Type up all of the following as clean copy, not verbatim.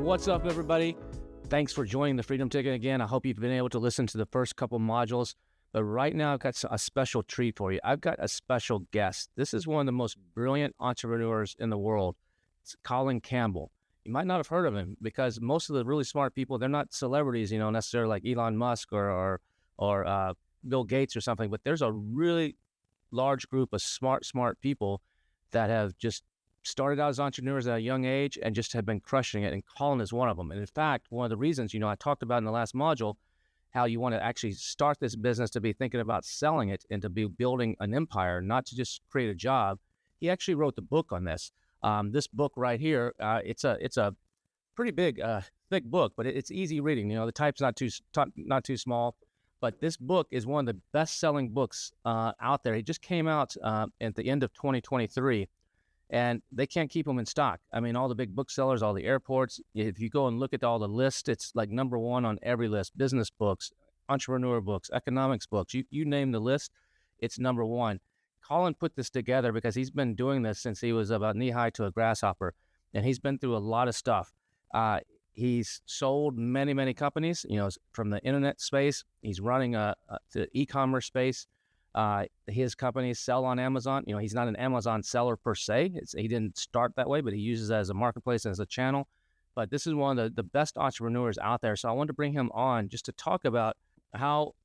What's up, everybody? Thanks for joining the Freedom Ticket again. I hope you've been able to listen to the first couple modules. But right now, I've got a special treat for you. I've got a special guest. This is one of the most brilliant entrepreneurs in the world. It's Colin Campbell. You might not have heard of him because most of the really smart people, they're not celebrities, necessarily like Elon Musk or Bill Gates or something. But there's a really large group of smart people that have just started out as entrepreneurs at a young age and just have been crushing it. And Colin is one of them. And in fact, one of the reasons, I talked about in the last module, how you want to actually start this business to be thinking about selling it and to be building an empire, not to just create a job. He actually wrote the book on this. This book right here, it's a pretty big, thick book, but it's easy reading. The type's not too small. But this book is one of the best-selling books out there. It just came out at the end of 2023. And they can't keep them in stock. I mean, all the big booksellers, all the airports, if you go and look at all the lists, it's like number one on every list. Business books, entrepreneur books, economics books, you name the list, it's number one. Colin put this together because he's been doing this since he was about knee-high to a grasshopper, and he's been through a lot of stuff. He's sold many companies, from the internet space. He's running the e-commerce space. His companies sell on Amazon. He's not an Amazon seller per se. He didn't start that way, but he uses it as a marketplace and as a channel. But this is one of the best entrepreneurs out there. So I wanted to bring him on just to talk about how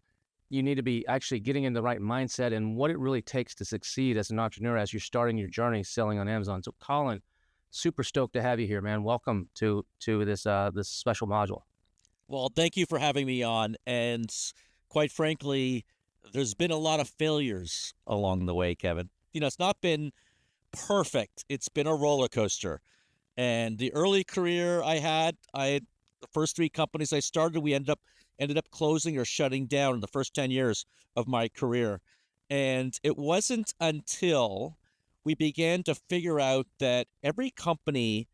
you need to be actually getting in the right mindset and what it really takes to succeed as an entrepreneur as you're starting your journey selling on Amazon. So Colin, super stoked to have you here, man. Welcome to this special module. Well, thank you for having me on. And quite frankly, there's been a lot of failures along the way, Kevin. It's not been perfect. It's been a roller coaster. And the early career I had the first three companies I started, we ended up closing or shutting down in the first 10 years of my career. And it wasn't until we began to figure out that every company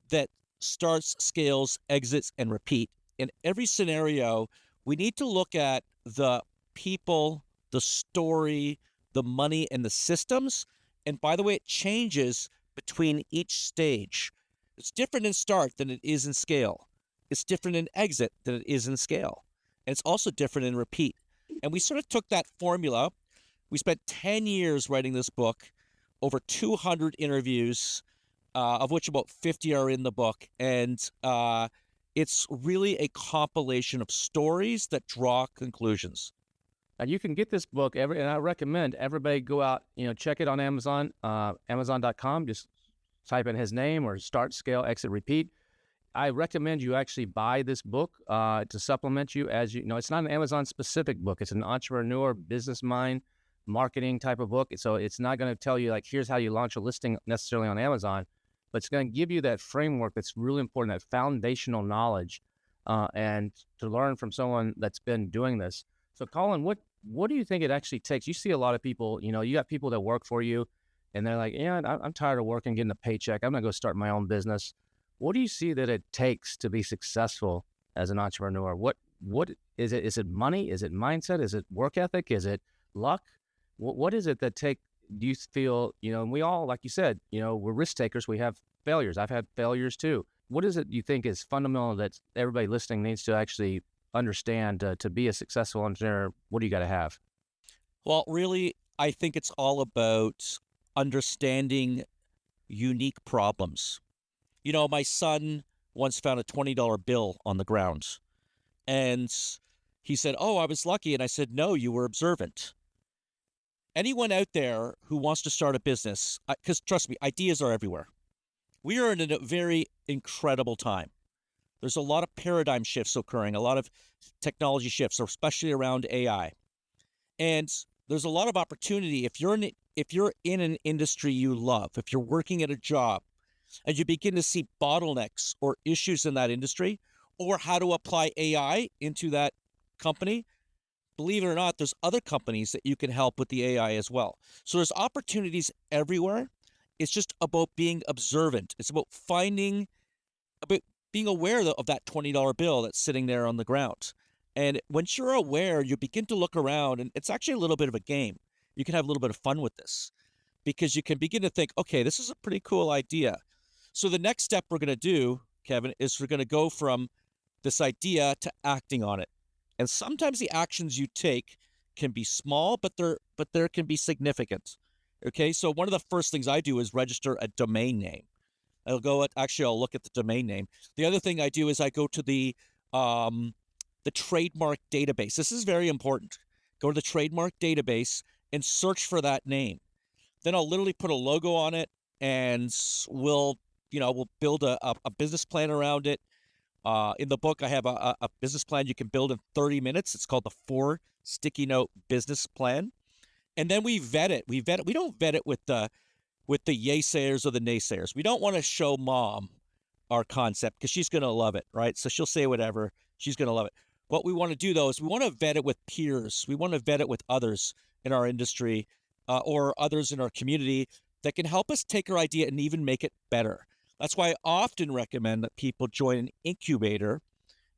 that starts, scales, exits, and repeat, in every scenario, we need to look at the people, the story, the money, and the systems. And by the way, it changes between each stage. It's different in start than it is in scale. It's different in exit than it is in scale. And it's also different in repeat. And we sort of took that formula. We spent 10 years writing this book, over 200 interviews, of which about 50 are in the book. And it's really a compilation of stories that draw conclusions. And you can get this book, and I recommend everybody go out, check it on Amazon, Amazon.com. Just type in his name or start, scale, exit, repeat. I recommend you actually buy this book to supplement you as it's not an Amazon-specific book. It's an entrepreneur, business mind, marketing type of book. So it's not going to tell you, here's how you launch a listing necessarily on Amazon, but it's going to give you that framework that's really important, that foundational knowledge, and to learn from someone that's been doing this. So Colin, what do you think it actually takes? You see a lot of people, you got people that work for you and they're like, yeah, I'm tired of working, getting a paycheck. I'm going to go start my own business. What do you see that it takes to be successful as an entrepreneur? What is it? Is it money? Is it mindset? Is it work ethic? Is it luck? What is it that do you feel, and we all, like you said, we're risk takers. We have failures. I've had failures too. What is it you think is fundamental that everybody listening needs to actually understand to be a successful entrepreneur? What do you got to have? Well, really, I think it's all about understanding unique problems. My son once found a $20 bill on the ground, and he said, "Oh, I was lucky." And I said, "No, you were observant." Anyone out there who wants to start a business, because trust me, ideas are everywhere. We are in a very incredible time. There's a lot of paradigm shifts occurring, a lot of technology shifts, especially around AI. And there's a lot of opportunity if you're in an industry you love, if you're working at a job and you begin to see bottlenecks or issues in that industry, or how to apply AI into that company, believe it or not, there's other companies that you can help with the AI as well. So there's opportunities everywhere. It's just about being observant. It's about being aware of that $20 bill that's sitting there on the ground. And once you're aware, you begin to look around, and it's actually a little bit of a game. You can have a little bit of fun with this because you can begin to think, okay, this is a pretty cool idea. So the next step we're going to do Kevin, is we're going to go from this idea to acting on it. And sometimes the actions you take can be small, but there can be significant. Okay, so one of the first things I do is register a domain name. I'll look at the domain name. The other thing I do is I go to the trademark database. This is very important. Go to the trademark database and search for that name. Then I'll literally put a logo on it, and we'll build a business plan around it. In the book, I have a business plan you can build in 30 minutes. It's called the 4 Sticky Note Business Plan. And then we vet it. We don't vet it with the yaysayers or the naysayers. We don't want to show mom our concept because she's going to love it, right? So she'll say whatever. She's going to love it. What we want to do, though, is we want to vet it with peers. We want to vet it with others in our industry or others in our community that can help us take our idea and even make it better. That's why I often recommend that people join an incubator,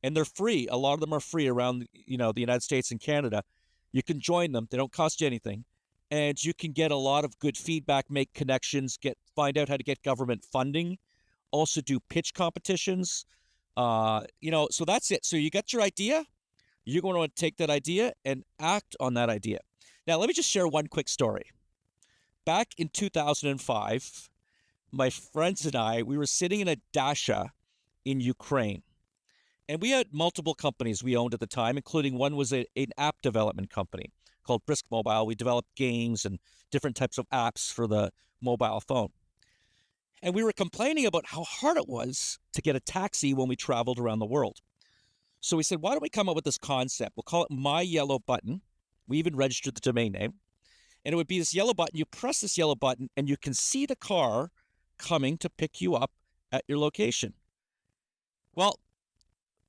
and they're free. A lot of them are free around, the United States and Canada. You can join them. They don't cost you anything. And you can get a lot of good feedback, make connections, find out how to get government funding, also do pitch competitions. So that's it. So you got your idea. You're going to want to take that idea and act on that idea. Now, let me just share one quick story. Back in 2005, my friends and I, we were sitting in a dacha in Ukraine. And we had multiple companies we owned at the time, including one was an app development company called Brisk Mobile. We developed games and different types of apps for the mobile phone. And we were complaining about how hard it was to get a taxi when we traveled around the world. So we said, why don't we come up with this concept? We'll call it My Yellow Button. We even registered the domain name. And it would be this yellow button. You press this yellow button and you can see the car coming to pick you up at your location. Well,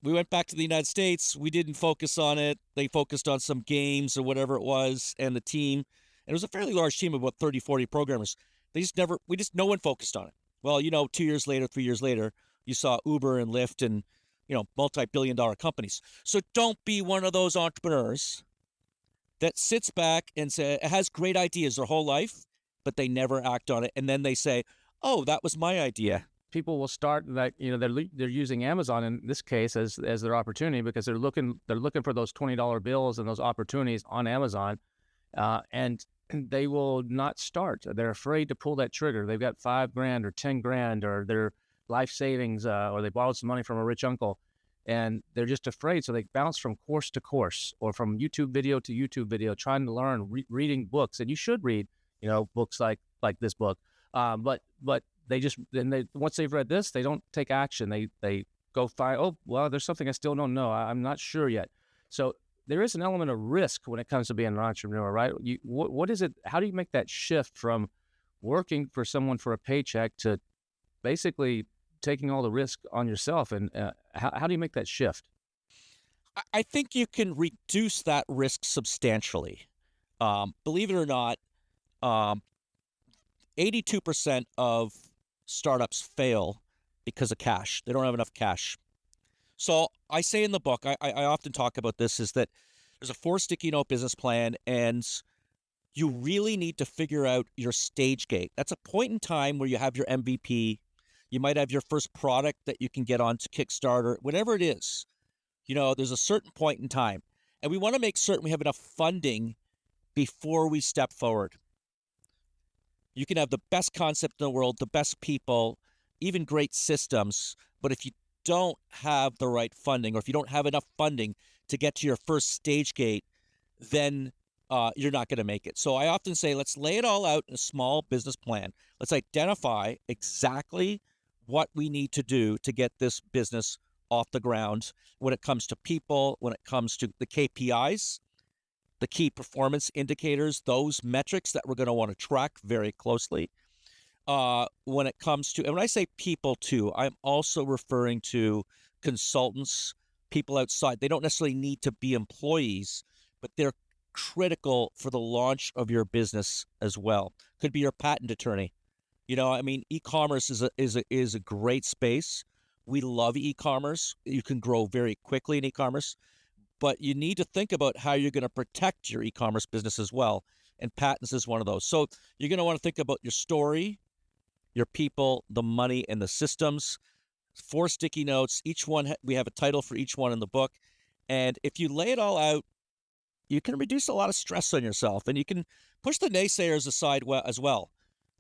we went back to the United States. We didn't focus on it. They focused on some games or whatever it was, and the team. And it was a fairly large team of about 30, 40 programmers. No one focused on it. Well, 2 years later, 3 years later, you saw Uber and Lyft and, multi-billion-dollar companies. So don't be one of those entrepreneurs that sits back and has great ideas their whole life, but they never act on it. And then they say, oh, that was my idea. People will start they're using Amazon in this case as their opportunity because they're looking for those $20 bills and those opportunities on Amazon, and they will not start. They're afraid to pull that trigger. They've got $5,000 or $10,000 or their life savings, or they borrowed some money from a rich uncle, and they're just afraid. So they bounce from course to course or from YouTube video to YouTube video, trying to learn, reading books. And you should read, books like this book. But once they've read this, they don't take action. They go find, oh, well, there's something I still don't know. I'm not sure yet. So there is an element of risk when it comes to being an entrepreneur, right? What is it? How do you make that shift from working for someone for a paycheck to basically taking all the risk on yourself? And how do you make that shift? I think you can reduce that risk substantially. Believe it or not, 82% of startups fail because of cash. They don't have enough cash. So I say in the book, I often talk about this, is that there's a 4 sticky note business plan, and you really need to figure out your stage gate. That's a point in time where you have your MVP. You might have your first product that you can get onto Kickstarter, whatever it is. There's a certain point in time. And we want to make certain we have enough funding before we step forward. You can have the best concept in the world, the best people, even great systems, but if you don't have the right funding, or if you don't have enough funding to get to your first stage gate, then you're not going to make it. So I often say, let's lay it all out in a small business plan. Let's identify exactly what we need to do to get this business off the ground when it comes to people, when it comes to the KPIs, the key performance indicators, those metrics that we're going to want to track very closely. When it comes to, and when I say people too, I'm also referring to consultants, people outside. They don't necessarily need to be employees, but they're critical for the launch of your business as well. Could be your patent attorney. E-commerce is a great space. We love e-commerce. You can grow very quickly in e-commerce, but you need to think about how you're going to protect your e-commerce business as well. And patents is one of those. So you're going to want to think about your story, your people, the money, and the systems. 4 sticky notes. Each one, we have a title for each one in the book. And if you lay it all out, you can reduce a lot of stress on yourself, and you can push the naysayers aside as well.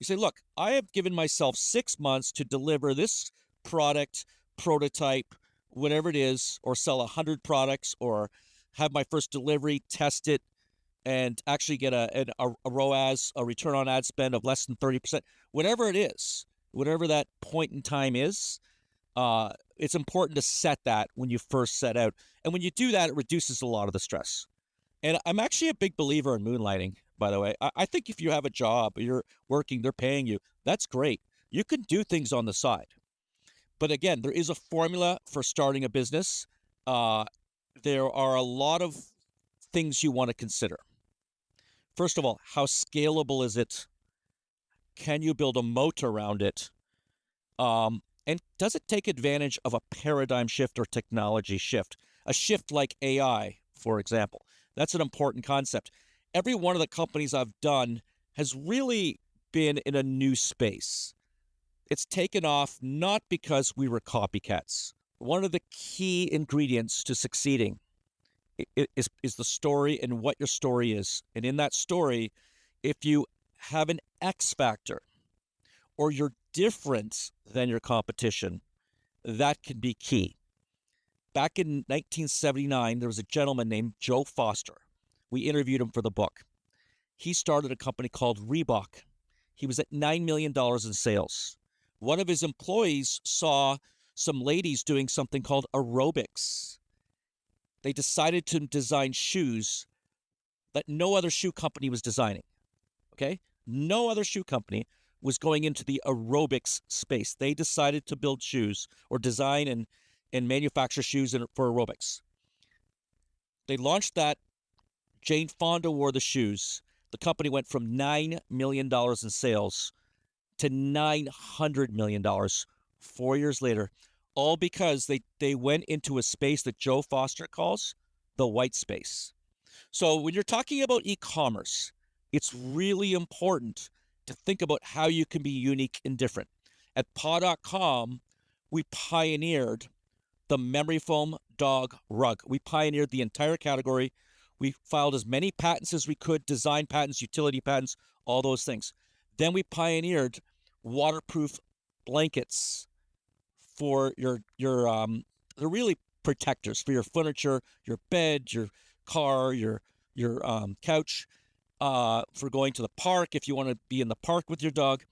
You say, look, I have given myself 6 months to deliver this product, prototype, whatever it is, or sell 100 products, or have my first delivery, test it, and actually get a ROAS, a return on ad spend of less than 30%, whatever it is, whatever that point in time is. It's important to set that when you first set out. And when you do that, it reduces a lot of the stress. And I'm actually a big believer in moonlighting, by the way. I think if you have a job, you're working, they're paying you, that's great. You can do things on the side. But again, there is a formula for starting a business. There are a lot of things you want to consider. First of all, how scalable is it? Can you build a moat around it? And does it take advantage of a paradigm shift or technology shift? A shift like AI, for example. That's an important concept. Every one of the companies I've done has really been in a new space. It's taken off not because we were copycats. One of the key ingredients to succeeding is the story and what your story is. And in that story, if you have an X factor or you're different than your competition, that can be key. Back in 1979, there was a gentleman named Joe Foster. We interviewed him for the book. He started a company called Reebok. He was at $9 million in sales. One of his employees saw some ladies doing something called aerobics. They decided to design shoes that no other shoe company was designing. Okay? No other shoe company was going into the aerobics space. They decided to build shoes or design and manufacture shoes for aerobics. They launched that. Jane Fonda wore the shoes. The company went from $9 million in sales to $900 million 4 years later, all because they went into a space that Joe Foster calls the white space. So when you're talking about e-commerce, it's really important to think about how you can be unique and different. At paw.com, we pioneered the memory foam dog rug. We pioneered the entire category. We filed as many patents as we could, design patents, utility patents, all those things. Then we pioneered waterproof blankets for they're really protectors for your furniture, your bed, your car, your couch, for going to the park if you want to be in the park with your dog.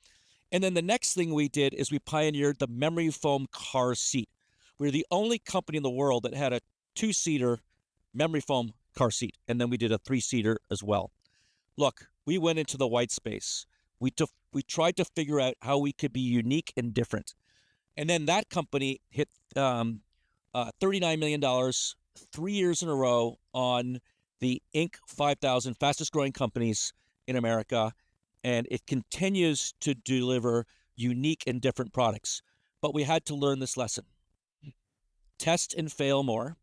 And then the next thing we did is we pioneered the memory foam car seat. We're the only company in the world that had a 2-seater memory foam car seat, and then we did a 3-seater as well. Look, we went into the white space. We tried to figure out how we could be unique and different. And then that company hit $39 million 3 years in a row on the Inc. 5000 fastest growing companies in America, and it continues to deliver unique and different products. But we had to learn this lesson. Test and fail more.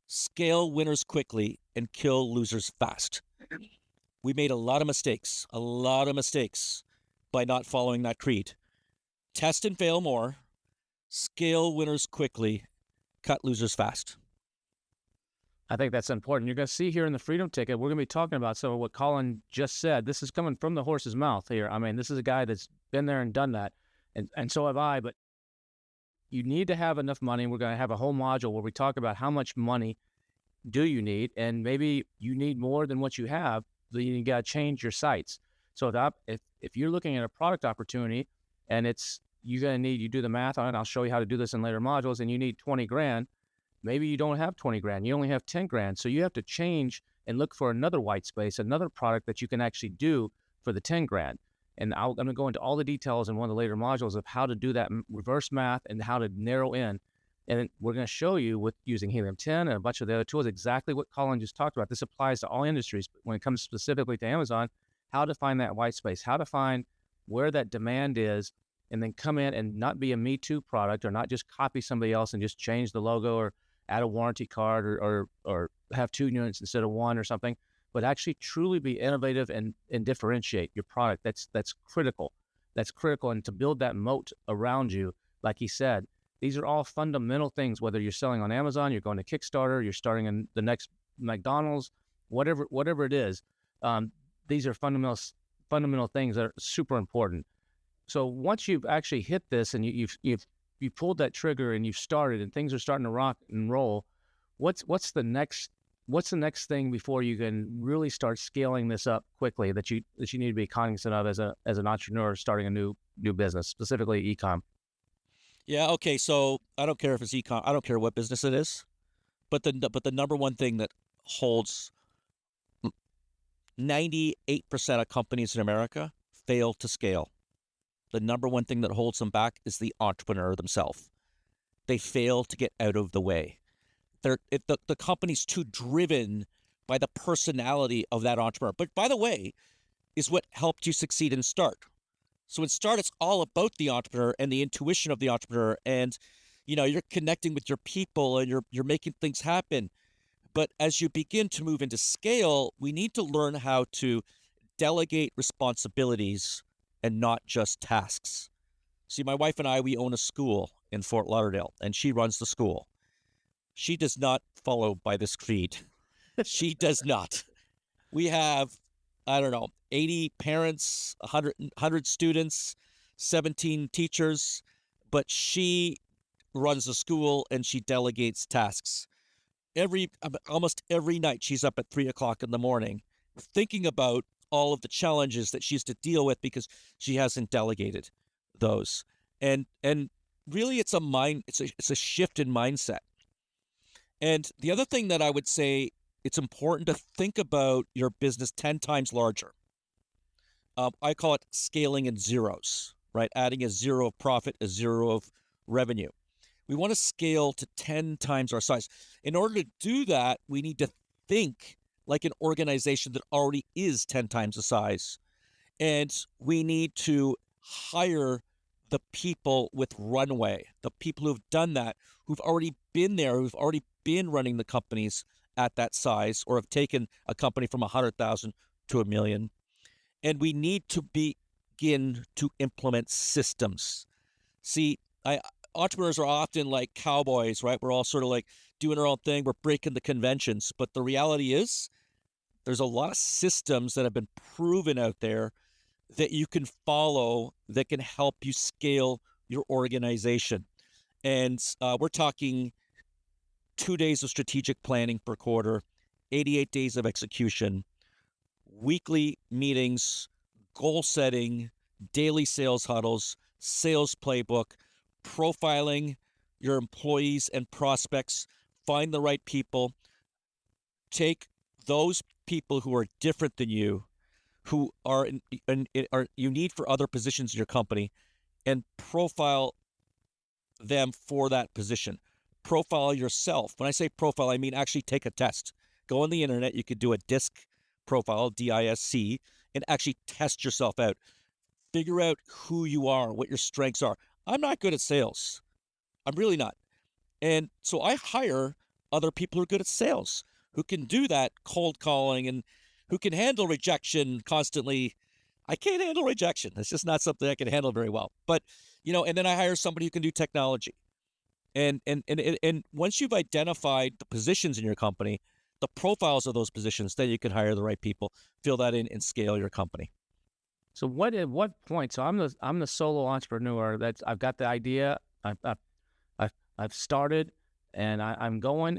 Scale winners quickly and kill losers fast. We made a lot of mistakes by not following that creed. Test and fail more. Scale winners quickly. Cut losers fast. I think that's important. You're going to see here in the Freedom Ticket, we're going to be talking about some of what Colin just said. This is coming from the horse's mouth here. I mean, this is a guy that's been there and done that, and so have I. But you need to have enough money. We're going to have a whole module where we talk about how much money do you need, and maybe you need more than what you have. Then you got to change your sights. So if you're looking at a product opportunity, and you're going to need, you do the math on it. I'll show you how to do this in later modules, and you need 20 grand. Maybe you don't have 20 grand. You only have 10 grand. So you have to change and look for another white space, another product that you can actually do for the 10 grand. And I'm going to go into all the details in one of the later modules of how to do that reverse math and how to narrow in. And we're going to show you with using Helium-10 and a bunch of the other tools exactly what Colin just talked about. This applies to all industries, but when it comes specifically to Amazon, how to find that white space, how to find where that demand is, and then come in and not be a Me Too product, or not just copy somebody else and just change the logo or add a warranty card or have 2 units instead of 1 or something, but actually truly be innovative and differentiate your product. That's critical. That's critical. And to build that moat around you like he said, these are all fundamental things, whether you're selling on Amazon, you're going to Kickstarter, you're starting in the next McDonald's, whatever it is. These are fundamental things that are super important. So once you've actually hit this and you've pulled that trigger and you've started and things are starting to rock and roll, what's the next thing before you can really start scaling this up quickly that you need to be cognizant of as an entrepreneur starting a new business, specifically e-com? Yeah. Okay. So I don't care if it's e-com. I don't care what business it is, but the number one thing that holds 98% of companies in America fail to scale. The number one thing that holds them back is the entrepreneur themselves. They fail to get out of the way. The company's too driven by the personality of that entrepreneur. But by the way, is what helped you succeed in Start. So in Start, it's all about the entrepreneur and the intuition of the entrepreneur. And, you're connecting with your people and you're making things happen. But as you begin to move into scale, we need to learn how to delegate responsibilities and not just tasks. See, my wife and I, we own a school in Fort Lauderdale, and she runs the school. She does not follow by this creed. She does not. We have, I don't know, 80 parents, 100 students, 17 teachers, but she runs the school and she delegates tasks. Almost every night she's up at 3:00 in the morning thinking about all of the challenges that she has to deal with because she hasn't delegated those. And really it's a shift in mindset. And the other thing that I would say, it's important to think about your business 10 times larger. I call it scaling in zeros, right? Adding a zero of profit, a zero of revenue. We want to scale to 10 times our size. In order to do that, we need to think like an organization that already is 10 times the size. And we need to hire the people with runway, the people who've done that, who've already been there, who've already been running the companies at that size or have taken a company from 100,000 to 1 million. And we need to begin to implement systems. See, entrepreneurs are often like cowboys, right? We're all sort of like doing our own thing. We're breaking the conventions. But the reality is there's a lot of systems that have been proven out there that you can follow that can help you scale your organization. And we're talking 2 days of strategic planning per quarter, 88 days of execution, weekly meetings, goal setting, daily sales huddles, sales playbook, profiling your employees and prospects, find the right people, take those people who are different than you, who are you need for other positions in your company, and profile them for that position. Profile yourself. When I say profile, I mean actually take a test. Go on the internet. You could do a DISC profile, DISC, and actually test yourself out. Figure out who you are, what your strengths are. I'm not good at sales. I'm really not. And so I hire other people who are good at sales, who can do that cold calling and who can handle rejection constantly. I can't handle rejection. It's just not something I can handle very well. But, and then I hire somebody who can do technology. And once you've identified the positions in your company, the profiles of those positions, then you can hire the right people, fill that in, and scale your company. So at what point? So I'm the solo entrepreneur. I've got the idea. I've started, and I'm going.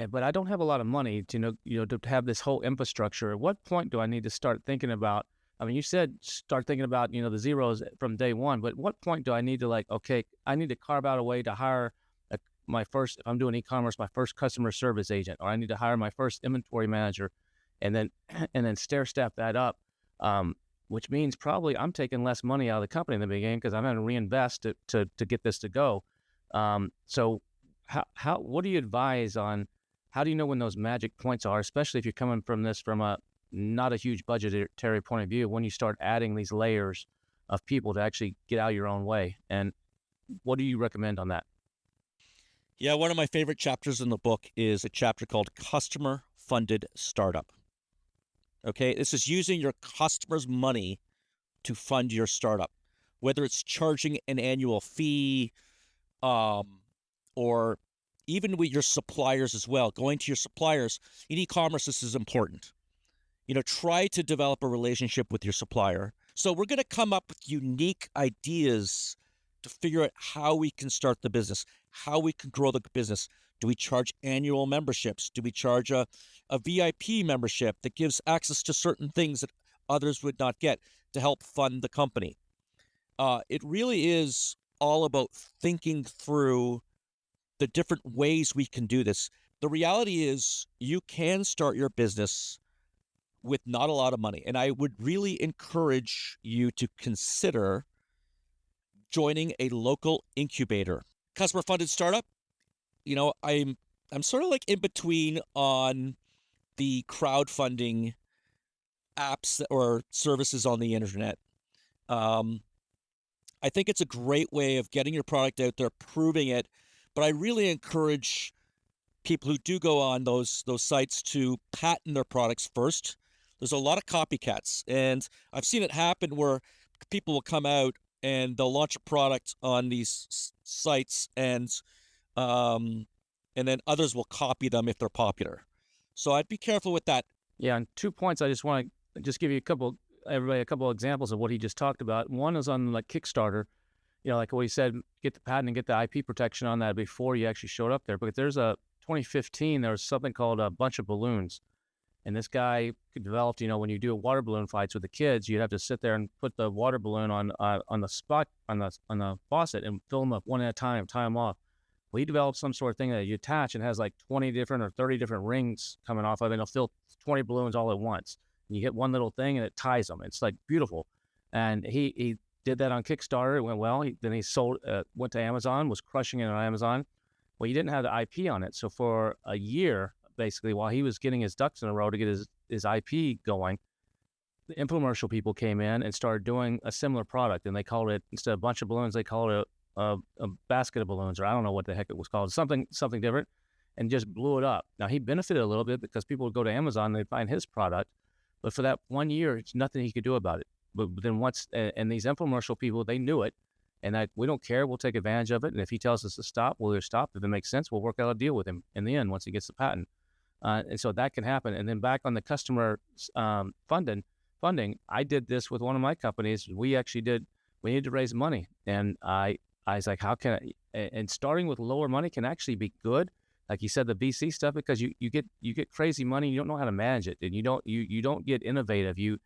But I don't have a lot of money to to have this whole infrastructure. At what point do I need to start thinking about? I mean, you said start thinking about the zeros from day one. But what point do I need to I need to carve out a way to hire my first, if I'm doing e-commerce, my first customer service agent, or I need to hire my first inventory manager, and then stair step that up. Which means probably I'm taking less money out of the company in the beginning because I'm going to reinvest to get this to go. So what do you advise on? How do you know when those magic points are, especially if you're coming from a not a huge budgetary point of view, when you start adding these layers of people to actually get out of your own way? And what do you recommend on that? Yeah, one of my favorite chapters in the book is a chapter called Customer Funded Startup. Okay, this is using your customers' money to fund your startup, whether it's charging an annual fee, or even with your suppliers as well, going to your suppliers. In e-commerce, this is important. Try to develop a relationship with your supplier. So we're going to come up with unique ideas to figure out how we can start the business, how we can grow the business. Do we charge annual memberships? Do we charge a VIP membership that gives access to certain things that others would not get to help fund the company? It really is all about thinking through the different ways we can do this. The reality is you can start your business with not a lot of money. And I would really encourage you to consider joining a local incubator. Customer funded startup, I'm sort of like in between on the crowdfunding apps or services on the internet. I think it's a great way of getting your product out there, proving it, but I really encourage people who do go on those sites to patent their products first. There's a lot of copycats, and I've seen it happen where people will come out and they'll launch a product on these sites, and then others will copy them if they're popular. So I'd be careful with that. Yeah, and 2 points. I just want to just give you a couple of examples of what he just talked about. One is on like Kickstarter, like what he said, get the patent and get the IP protection on that before you actually showed up there. But there's 2015, there was something called a bunch of balloons. And this guy developed, when you do water balloon fights with the kids, you'd have to sit there and put the water balloon on the spot, on the faucet and fill them up one at a time, tie them off. Well, he developed some sort of thing that you attach and has like 20 different or 30 different rings coming off of it. And it'll fill 20 balloons all at once. And you hit one little thing and it ties them. It's like beautiful. And he did that on Kickstarter. It went well. Then he sold, went to Amazon, was crushing it on Amazon. Well, he didn't have the IP on it. So for a year, basically, while he was getting his ducks in a row to get his IP going, the infomercial people came in and started doing a similar product. And they called it, instead of a bunch of balloons, they called it a basket of balloons, or I don't know what the heck it was called, something different, and just blew it up. Now, he benefited a little bit because people would go to Amazon and they'd find his product. But for that 1 year, it's nothing he could do about it. But then once, and these infomercial people, they knew it. And we don't care. We'll take advantage of it. And if he tells us to stop, we'll either stop. If it makes sense, we'll work out a deal with him in the end once he gets the patent. And so that can happen. And then back on the customer funding, I did this with one of my companies. We needed to raise money. And I was like, how can I? And starting with lower money can actually be good. Like you said, the VC stuff, because you get crazy money. You don't know how to manage it. And you don't get innovative. You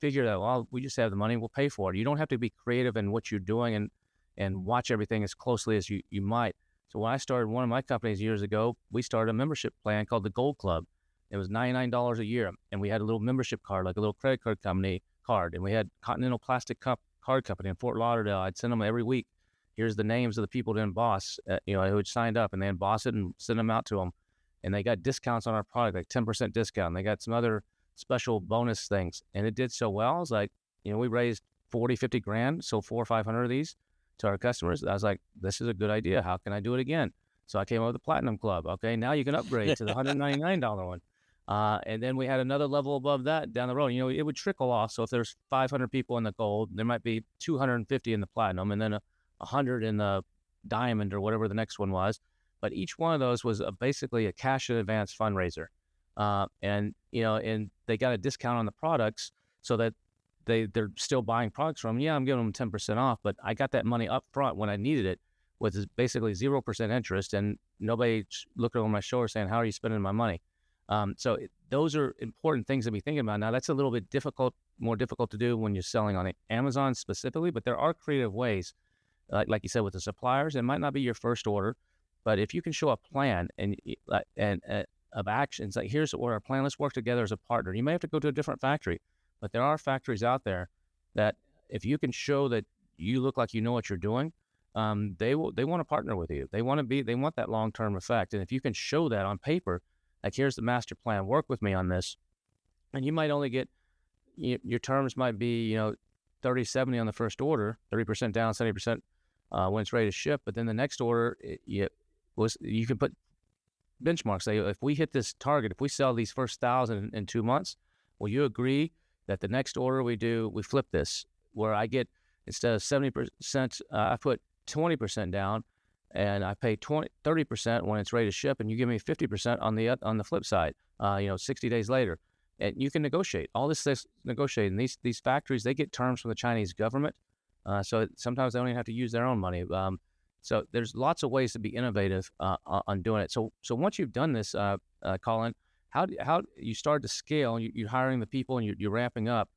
figure that, well, we just have the money, we'll pay for it. You don't have to be creative in what you're doing and watch everything as closely as you might. So when I started one of my companies years ago, we started a membership plan called the Gold Club. It was $99 a year. And we had a little membership card, like a little credit card company card. And we had Continental Plastic Card Company in Fort Lauderdale. I'd send them every week. Here's the names of the people that emboss, who had signed up, and they emboss it and send them out to them. And they got discounts on our product, like 10% discount. And they got some other special bonus things. And it did so well. I was like, we raised 40, 50 grand, sold 400 or 500 of these to our customers. I was like, this is a good idea. How can I do it again? So I came up with the Platinum Club. Okay, now you can upgrade to the $199 one. And then we had another level above that down the road. It would trickle off. So if there's 500 people in the gold, there might be 250 in the platinum, and then 100 in the diamond or whatever the next one was. But each one of those was basically a cash in advance fundraiser. And they got a discount on the products so that they're still buying products from them. Yeah, I'm giving them 10% off, but I got that money up front when I needed it with basically 0% interest, and nobody looking over my shoulder saying, how are you spending my money? So those are important things to be thinking about. Now, that's a little bit more difficult to do when you're selling on Amazon specifically, but there are creative ways, like you said, with the suppliers. It might not be your first order, but if you can show a plan and of actions, like here's where our plan, let's work together as a partner. You may have to go to a different factory, but there are factories out there that if you can show that you look like you know what you're doing, they want to partner with you. They want that long-term effect. And if you can show that on paper, like here's the master plan, work with me on this. And you might only get, your terms might be, 30-70 on the first order, 30% down, 70% when it's ready to ship. But then the next order, you can put benchmarks. Say, if we hit this target, if we sell these first 1,000 in 2 months, will you agree that the next order we flip this, where I get, instead of 70%, I put 20% down, and I pay 30% when it's ready to ship, and you give me 50% on the flip side. 60 days later, and you can negotiate all this negotiating. These factories, they get terms from the Chinese government, so sometimes they don't even have to use their own money. So there's lots of ways to be innovative on doing it. So once you've done this, Colin, how you start to scale? You're hiring the people and you're ramping up.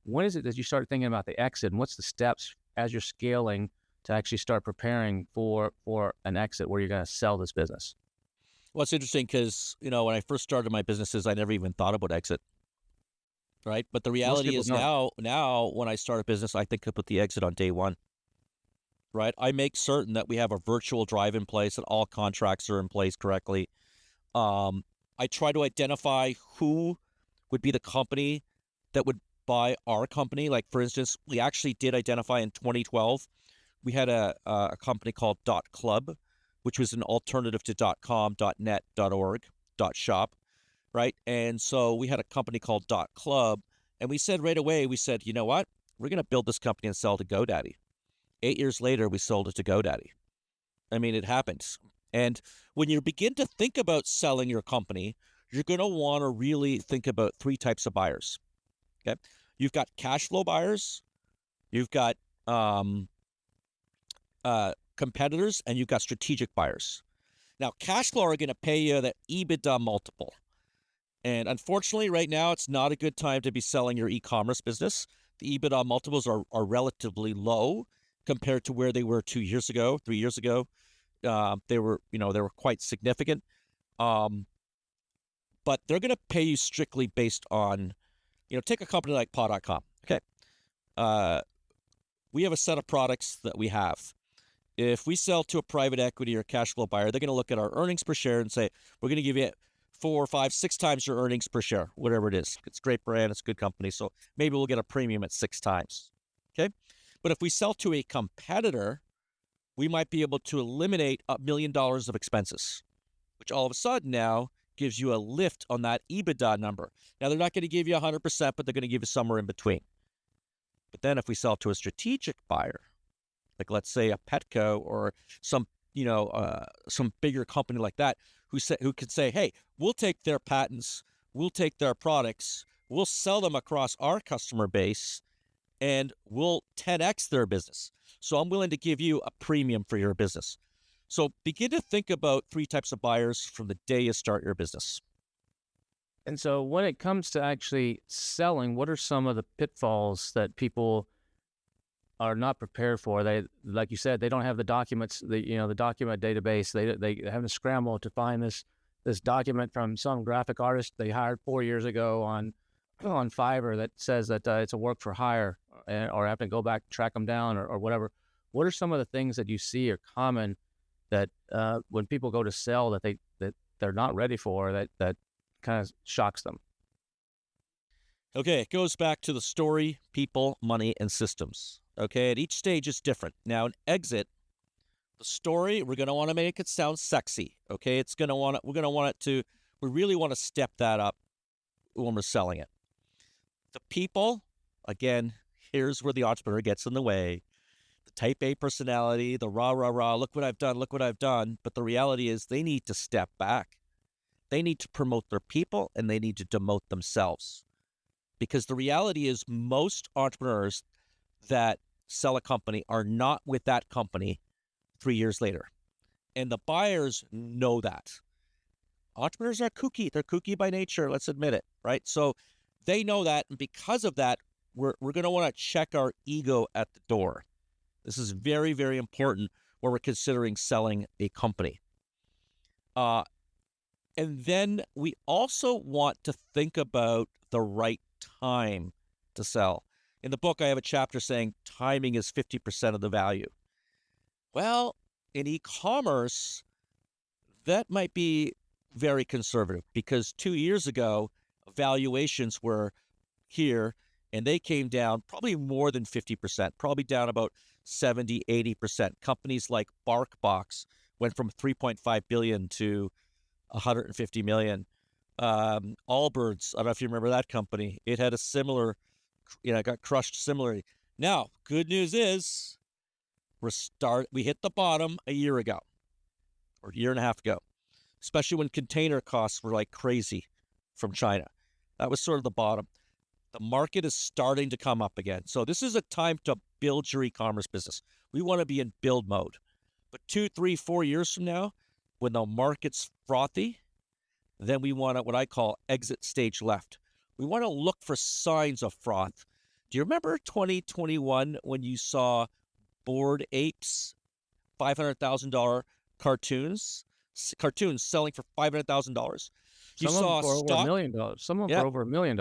When is it that you start thinking about the exit, and what's the steps as you're scaling to actually start preparing for an exit where you're going to sell this business? Well, it's interesting because, when I first started my businesses, I never even thought about exit, right? But the Most reality people is don't. now when I start a business, I think about the exit on day one, right? I make certain that we have a virtual drive in place, that all contracts are in place correctly. I try to identify who would be the company that would buy our company. Like, for instance, we actually did identify in 2012, we had a company called .club, which was an alternative to .com, .net, .org, .shop, right? And so we had a company called .club, and we said right away, you know what? We're going to build this company and sell to GoDaddy. 8 years later, we sold it to GoDaddy. I mean, it happens. And when you begin to think about selling your company, you're going to want to really think about three types of buyers. Okay. You've got cash flow buyers, you've got competitors, and you've got strategic buyers. Now, cash flow are going to pay you the EBITDA multiple. And unfortunately, right now, it's not a good time to be selling your e-commerce business. The EBITDA multiples are relatively low compared to where they were 2 years ago, 3 years ago. They were quite significant. But they're going to pay you strictly based on, take a company like p.1. Okay. We have a set of products that we have. If we sell to a private equity or cash flow buyer, they're going to look at our earnings per share and say, we're going to give you 4, 5, 6 times your earnings per share, whatever it is. It's a great brand. It's a good company. So maybe we'll get a premium at 6 times. Okay. But if we sell to a competitor, we might be able to eliminate $1 million of expenses, which all of a sudden now gives you a lift on that EBITDA number. Now, they're not going to give you 100%, but they're going to give you somewhere in between. But then if we sell to a strategic buyer, like let's say a Petco or some bigger company like that, who could say, hey, we'll take their patents, we'll take their products, we'll sell them across our customer base, and we'll 10x their business. So I'm willing to give you a premium for your business. So begin to think about three types of buyers from the day you start your business. And so when it comes to actually selling, what are some of the pitfalls that people are not prepared for? They, like you said, they don't have the documents, the document database. They have to scramble to find this document from some graphic artist they hired 4 years ago on Fiverr that says that it's a work for hire, or have to go back, track them down, or whatever. What are some of the things that you see are common that when people go to sell that they're not ready for, that kind of shocks them? Okay, it goes back to the story, people, money, and systems. Okay, at each stage is different. Now, an exit, the story, we're going to want to make it sound sexy. Okay, we really want to step that up when we're selling it. The people, again, here's where the entrepreneur gets in the way. The type A personality, the rah, rah, rah, look what I've done. But the reality is they need to step back. They need to promote their people, and they need to demote themselves. Because the reality is most entrepreneurs that sell a company are not with that company 3 years later. And the buyers know that. Entrepreneurs are kooky. They're kooky by nature. Let's admit it, right? So they know that. And because of that, we're going to want to check our ego at the door. This is very, very important when we're considering selling a company. And then we also want to think about the right time to sell. In the book, I have a chapter saying timing is 50% of the value. Well, in e-commerce, that might be very conservative because 2 years ago, valuations were here and they came down probably more than 50%, probably down about 70, 80%. Companies like BarkBox went from 3.5 billion to 150 million. Allbirds, I don't know if you remember that company. It had a similar, got crushed similarly. Now, good news is we hit the bottom a year ago. or a year and a half ago, especially when container costs were like crazy from China. That was sort of the bottom. The market is starting to come up again. So this is a time to build your e-commerce business. We want to be in build mode. But 2, 3, 4 years from now, when the market's frothy, then we want to, what I call exit stage left. We want to look for signs of froth. Do you remember 2021 when you saw Bored Apes $500,000 cartoons selling for $500,000? You Some of them saw for over $1 stock, million. Some of them yeah, for over $1 million.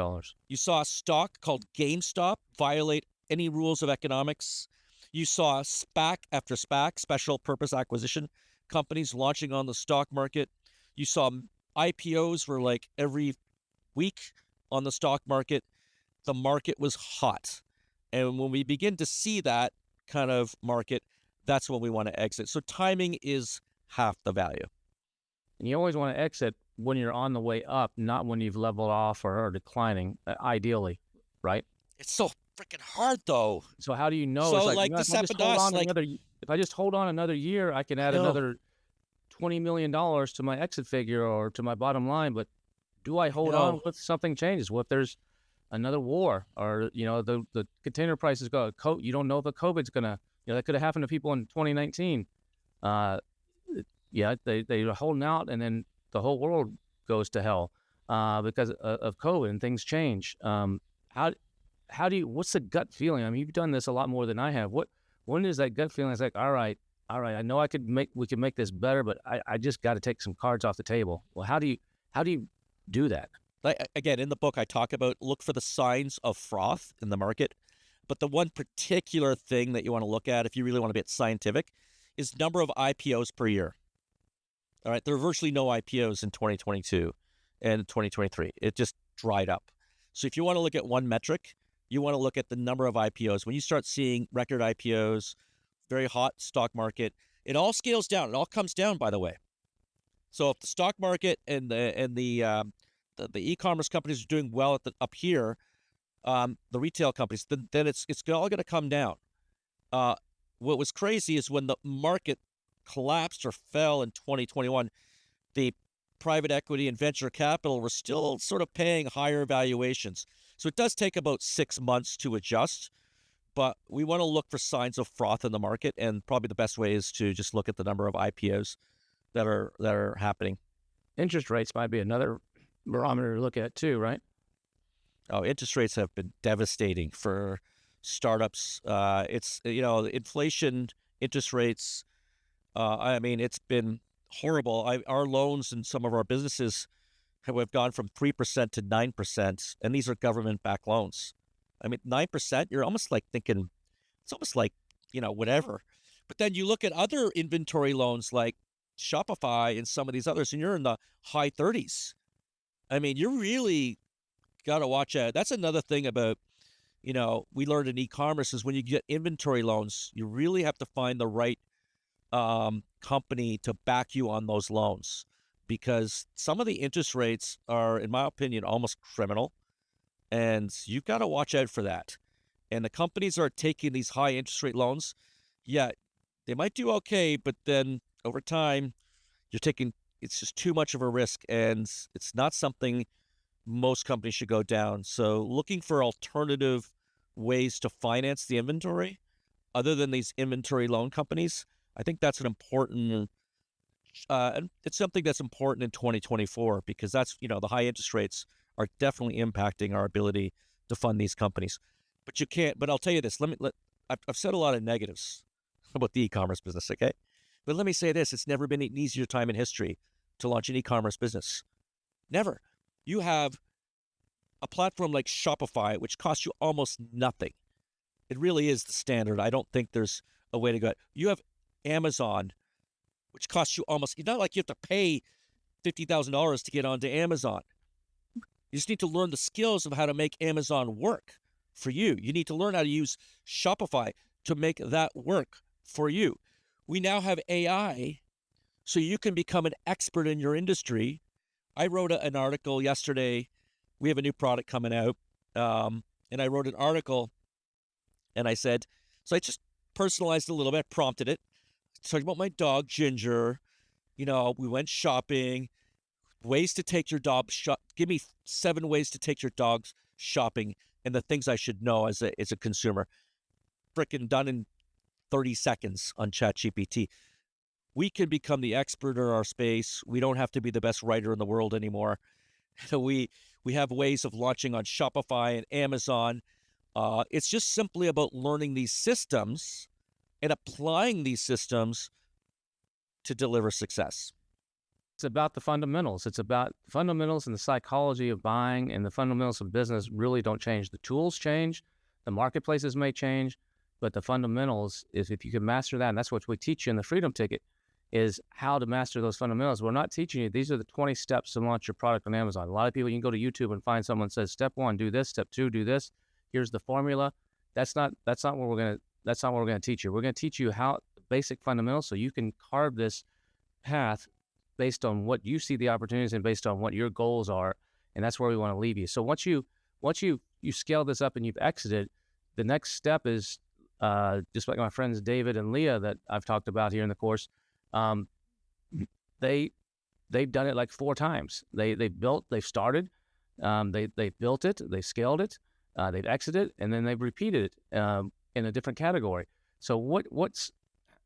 you saw a stock called GameStop violate any rules of economics. You saw SPAC after SPAC, special purpose acquisition companies launching on the stock market. You saw IPOs were like every week on the stock market. The market was hot. And when we begin to see that kind of market, that's when we want to exit. So timing is half the value. And you always want to exit when you're on the way up, not when you've leveled off or are declining, ideally, right? It's so freaking hard, though. So how do you know? So, It's like, this happened to us. Like, if I just hold on another year, I can add another $20 million to my exit figure or to my bottom line. But do I hold on if something changes? What if there's another war, or the container prices go? You don't know if the COVID's gonna. That could have happened to people in 2019. They're holding out, and then the whole world goes to hell because of COVID, and things change. How do you? What's the gut feeling? I mean, you've done this a lot more than I have. When is that gut feeling? It's like, all right. I know we could make this better, but I just got to take some cards off the table. Well, how do you do that? Again, in the book, I talk about look for the signs of froth in the market. But the one particular thing that you want to look at, if you really want to be scientific, is number of IPOs per year. All right, there are virtually no IPOs in 2022 and 2023. It just dried up. So if you want to look at one metric, you want to look at the number of IPOs. When you start seeing record IPOs, very hot stock market, it all scales down. It all comes down, by the way. So if the stock market and the e-commerce companies are doing well up here, the retail companies, then it's all going to come down. What was crazy is when the market collapsed or fell in 2021, the private equity and venture capital were still sort of paying higher valuations. So it does take about 6 months to adjust, but we want to look for signs of froth in the market, and probably the best way is to just look at the number of IPOs that are happening. Interest rates might be another barometer to look at too, right? Oh, interest rates have been devastating for startups. It's inflation, interest rates. I mean, it's been horrible. Our loans in some of our businesses have gone from 3% to 9%, and these are government-backed loans. I mean, 9%, you're almost like thinking, it's almost like, whatever. But then you look at other inventory loans like Shopify and some of these others, and you're in the high 30s. I mean, you really got to watch out. That's another thing about, we learned in e-commerce is when you get inventory loans, you really have to find the right company to back you on those loans, because some of the interest rates are, in my opinion, almost criminal. And you've got to watch out for that. And the companies are taking these high interest rate loans. Yeah, they might do okay, but then over time, it's just too much of a risk, and it's not something most companies should go down. So looking for alternative ways to finance the inventory other than these inventory loan companies, I think that's an important, and it's something that's important in 2024, because that's, the high interest rates are definitely impacting our ability to fund these companies. But you can't, but I'll tell you this, I've said a lot of negatives about the e-commerce business, okay? But let me say this, it's never been an easier time in history to launch an e-commerce business. Never. You have a platform like Shopify, which costs you almost nothing. It really is the standard. I don't think there's a way to go. You have Amazon, which costs you almost, it's not like you have to pay $50,000 to get onto Amazon. You just need to learn the skills of how to make Amazon work for you. You need to learn how to use Shopify to make that work for you. We now have AI, so you can become an expert in your industry. I wrote an article yesterday. We have a new product coming out, and I wrote an article, and I said, so I just personalized it a little bit, prompted it, talking about my dog, Ginger, We went shopping, ways to take your dog give me 7 ways to take your dog shopping and the things I should know as a consumer. Frickin' done in 30 seconds on ChatGPT. We can become the expert in our space. We don't have to be the best writer in the world anymore. So we have ways of launching on Shopify and Amazon. It's just simply about learning these systems and applying these systems to deliver success. It's about the fundamentals. It's about fundamentals, and the psychology of buying and the fundamentals of business really don't change. The tools change, the marketplaces may change, but the fundamentals is, if you can master that, and that's what we teach you in the Freedom Ticket, is how to master those fundamentals. We're not teaching you, these are the 20 steps to launch your product on Amazon. A lot of people, you can go to YouTube and find someone says, step 1, do this, step 2, do this. Here's the formula. That's not what we're going to teach you. We're going to teach you how basic fundamentals so you can carve this path based on what you see the opportunities and based on what your goals are. And that's where we want to leave you. So once you scale this up and you've exited, the next step is just like my friends David and Leah that I've talked about here in the course. They've done it like 4 times. They've started, they built it, they scaled it, they've exited, and then they've repeated it in a different category. So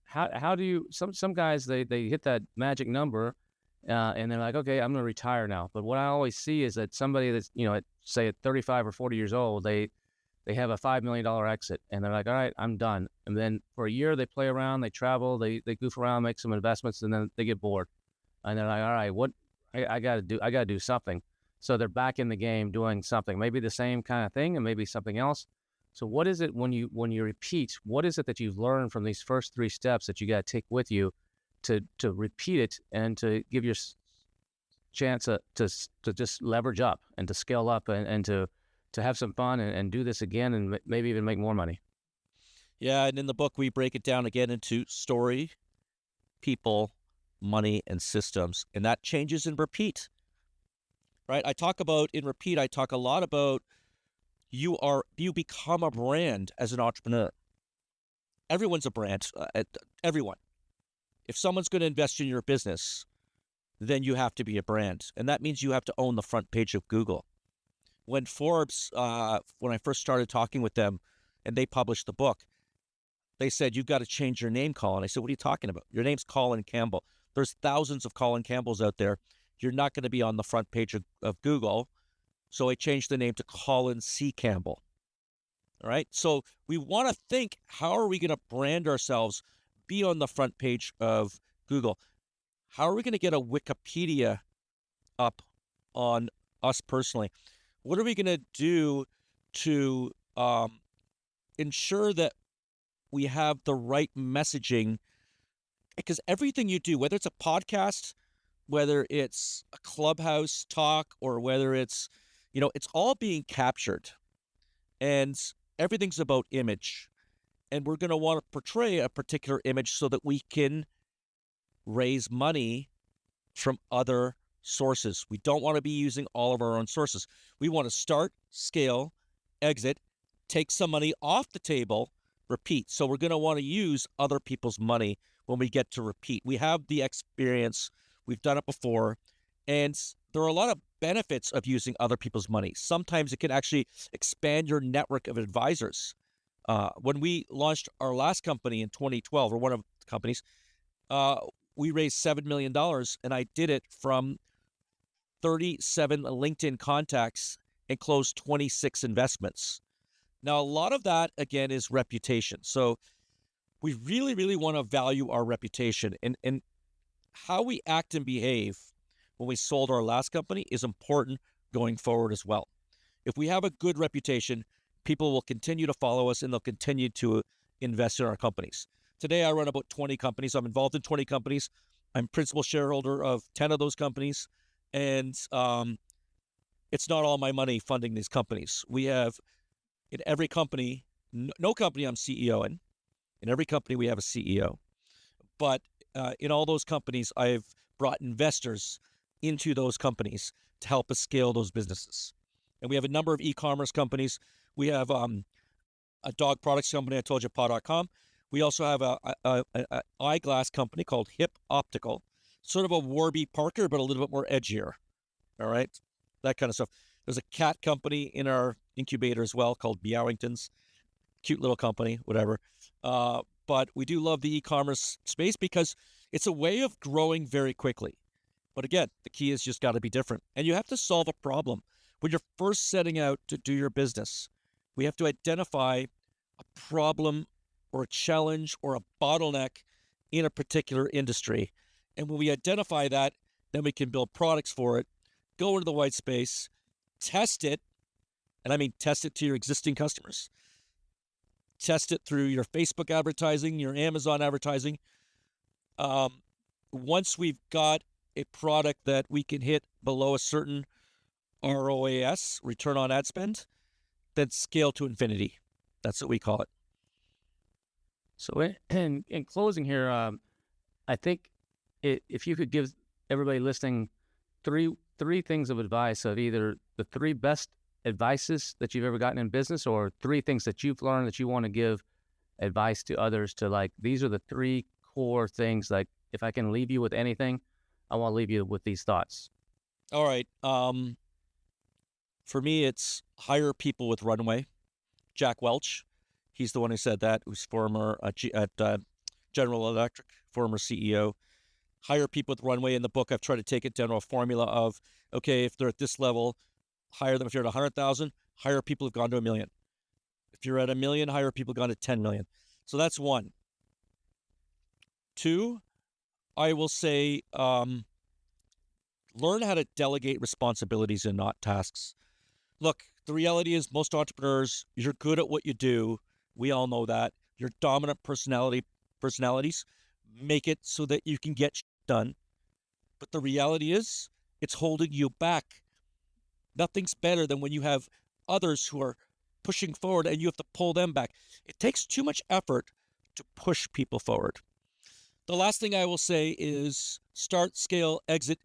how do you, some guys, they hit that magic number and they're like, okay, I'm going to retire now. But what I always see is that somebody that's, say at 35 or 40 years old, they have a $5 million exit and they're like, all right, I'm done. And then for a year they play around, they travel, they goof around, make some investments, and then they get bored. And they're like, all right, what I got to do something. So they're back in the game doing something, maybe the same kind of thing and maybe something else. So what is it when you repeat, what is it that you've learned from these first 3 steps that you got to take with you to repeat it and to give your chance to just leverage up and to scale up and to have some fun and do this again and maybe even make more money? Yeah, and in the book we break it down again into story, people, money, and systems, and that changes in repeat. Right? I talk a lot about you become a brand as an entrepreneur. Everyone's a brand. Everyone. If someone's going to invest in your business, then you have to be a brand. And that means you have to own the front page of Google. When Forbes, when I first started talking with them and they published the book, they said, you've got to change your name, Colin. I said, what are you talking about? Your name's Colin Campbell. There's thousands of Colin Campbells out there. You're not going to be on the front page of Google. So I changed the name to Colin C. Campbell. All right. So we want to think, how are we going to brand ourselves, be on the front page of Google? How are we going to get a Wikipedia up on us personally? What are we going to do to ensure that we have the right messaging? Because everything you do, whether it's a podcast, whether it's a Clubhouse talk, or whether it's, it's all being captured. And everything's about image. And we're going to want to portray a particular image so that we can raise money from other sources. We don't want to be using all of our own sources. We want to start, scale, exit, take some money off the table, repeat. So we're going to want to use other people's money when we get to repeat. We have the experience. We've done it before. And there are a lot of benefits of using other people's money. Sometimes it can actually expand your network of advisors. When we launched our last company in 2012, or one of the companies, we raised $7 million, and I did it from 37 LinkedIn contacts and closed 26 investments. Now, a lot of that, again, is reputation. So we really, really want to value our reputation, and how we act and behave when we sold our last company is important going forward as well. If we have a good reputation, people will continue to follow us and they'll continue to invest in our companies. Today, I run about 20 companies. I'm involved in 20 companies. I'm principal shareholder of 10 of those companies. And it's not all my money funding these companies. We have, in every company, no company I'm CEO in. In every company, we have a CEO. But in all those companies, I've brought investors into those companies to help us scale those businesses. And we have a number of e-commerce companies. We have a dog products company, I told you, paw.com. We also have a eyeglass company called Hip Optical. sort of a Warby Parker, but a little bit more edgier. All right, that kind of stuff. There's a cat company in our incubator as well called Meowingtons. Cute little company, whatever. But we do love the e-commerce space because it's a way of growing very quickly. But again, the key is just got to be different. And you have to solve a problem. When you're first setting out to do your business, we have to identify a problem or a challenge or a bottleneck in a particular industry. And when we identify that, then we can build products for it, go into the white space, test it, and I mean test it to your existing customers. Test it through your Facebook advertising, your Amazon advertising. Once we've got a product that we can hit below a certain ROAS, return on ad spend, then scale to infinity. That's what we call it. So in closing here, I think if you could give everybody listening three things of advice of either the three best advices that you've ever gotten in business or three things that you've learned that you want to give advice to others to, like, these are the three core things, like if I can leave you with anything, I want to leave you with these thoughts. All right. For me, it's hire people with runway. Jack Welch, he's the one who said that, who's former at General Electric, former CEO. Hire people with runway. In the book, I've tried to take it down to a formula of, okay, if they're at this level, hire them. If you're at 100,000, hire people who've gone to 1 million. If you're at 1 million, hire people who've gone to 10 million. So that's one. Two, I will say, learn how to delegate responsibilities and not tasks. Look, the reality is most entrepreneurs, you're good at what you do. We all know that. Your dominant personalities make it so that you can get done. But the reality is, it's holding you back. Nothing's better than when you have others who are pushing forward and you have to pull them back. It takes too much effort to push people forward. The last thing I will say is start, scale, exit,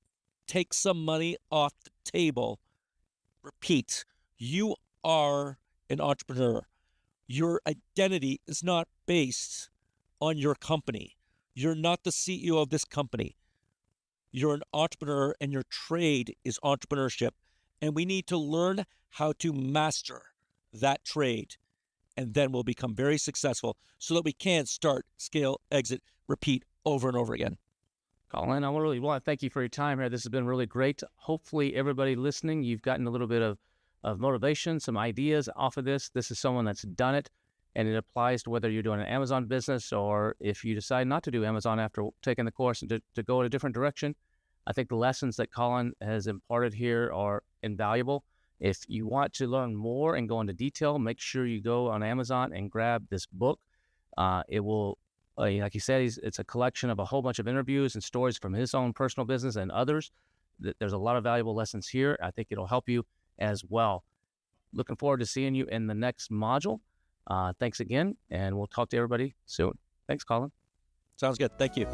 take some money off the table. Repeat, you are an entrepreneur. Your identity is not based on your company. You're not the CEO of this company. You're an entrepreneur and your trade is entrepreneurship. And we need to learn how to master that trade. And then we'll become very successful so that we can start, scale, exit, repeat over and over again. Colin, I really want to thank you for your time here. This has been really great. Hopefully everybody listening, you've gotten a little bit of motivation, some ideas off of this. This is someone that's done it, and it applies to whether you're doing an Amazon business or if you decide not to do Amazon after taking the course and to go in a different direction. I think the lessons that Colin has imparted here are invaluable. If you want to learn more and go into detail, make sure you go on Amazon and grab this book. It will, like he said, it's a collection of a whole bunch of interviews and stories from his own personal business and others. There's a lot of valuable lessons here. I think it'll help you as well. Looking forward to seeing you in the next module. Thanks again, and we'll talk to everybody soon. Thanks, Colin. Sounds good. Thank you.